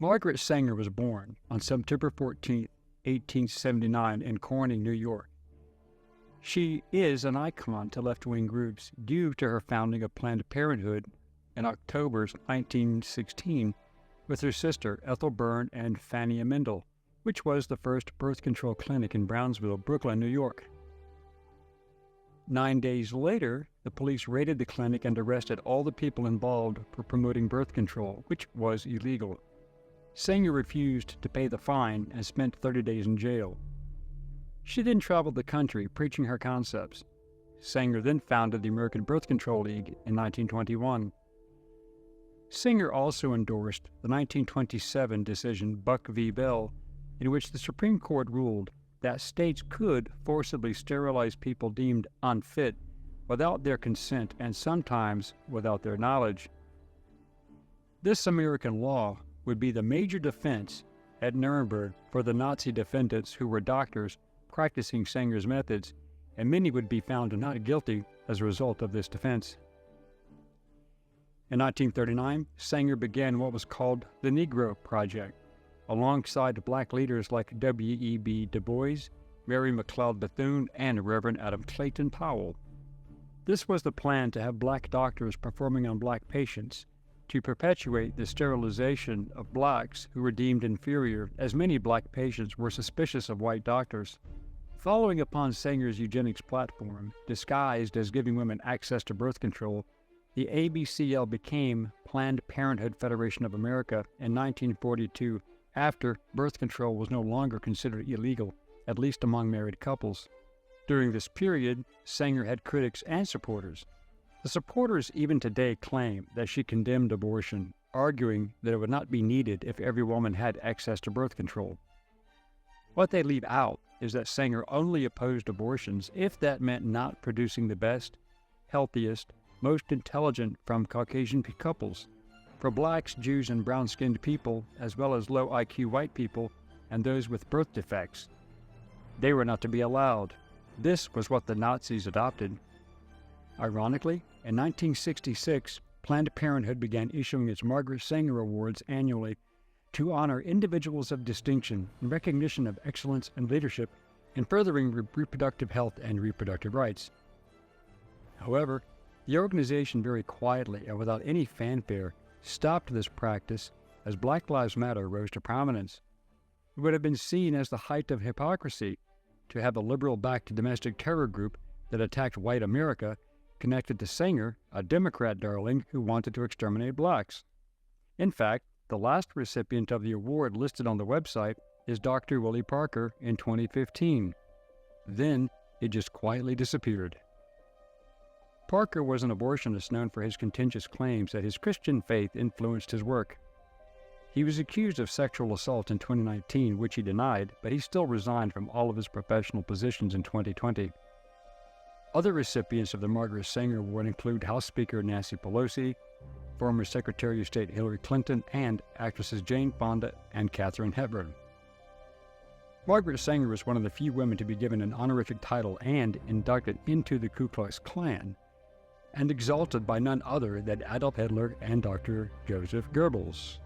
Margaret Sanger was born on September 14, 1879 in Corning, New York. She is an icon to left-wing groups due to her founding of Planned Parenthood in October 1916 with her sister Ethel Byrne and Fanny Amendel, which was the first birth control clinic in Brownsville, Brooklyn, New York. 9 days later, the police raided the clinic and arrested all the people involved for promoting birth control, which was illegal. Sanger refused to pay the fine and spent 30 days in jail. She then traveled the country preaching her concepts. Sanger then founded the American Birth Control League in 1921. Sanger also endorsed the 1927 decision Buck v. Bell, in which the Supreme Court ruled that states could forcibly sterilize people deemed unfit without their consent and sometimes without their knowledge. This American law would be the major defense at Nuremberg for the Nazi defendants who were doctors practicing Sanger's methods, and many would be found not guilty as a result of this defense. In 1939, Sanger began what was called the Negro Project, alongside black leaders like W.E.B. Du Bois, Mary McLeod Bethune, and Reverend Adam Clayton Powell. This was the plan to have black doctors performing on black patients to perpetuate the sterilization of blacks who were deemed inferior, as many black patients were suspicious of white doctors. Following upon Sanger's eugenics platform, disguised as giving women access to birth control, the ABCL became Planned Parenthood Federation of America in 1942 after birth control was no longer considered illegal, at least among married couples. During this period, Sanger had critics and supporters. The supporters even today claim that she condemned abortion, arguing that it would not be needed if every woman had access to birth control. What they leave out is that Sanger only opposed abortions if that meant not producing the best, healthiest, most intelligent from Caucasian couples. For blacks, Jews, and brown-skinned people, as well as low IQ white people and those with birth defects, they were not to be allowed. This was what the Nazis adopted. Ironically, in 1966, Planned Parenthood began issuing its Margaret Sanger Awards annually to honor individuals of distinction in recognition of excellence and leadership in furthering reproductive health and reproductive rights. However, the organization very quietly and without any fanfare stopped this practice as Black Lives Matter rose to prominence. It would have been seen as the height of hypocrisy to have a liberal-backed domestic terror group that attacked white America connected to Sanger, a Democrat darling who wanted to exterminate blacks. In fact, the last recipient of the award listed on the website is Dr. Willie Parker in 2015. Then, it just quietly disappeared. Parker was an abortionist known for his contentious claims that his Christian faith influenced his work. He was accused of sexual assault in 2019, which he denied, but he still resigned from all of his professional positions in 2020. Other recipients of the Margaret Sanger Award include House Speaker Nancy Pelosi, former Secretary of State Hillary Clinton, and actresses Jane Fonda and Katharine Hepburn. Margaret Sanger was one of the few women to be given an honorific title and inducted into the Ku Klux Klan, and exalted by none other than Adolf Hitler and Dr. Joseph Goebbels.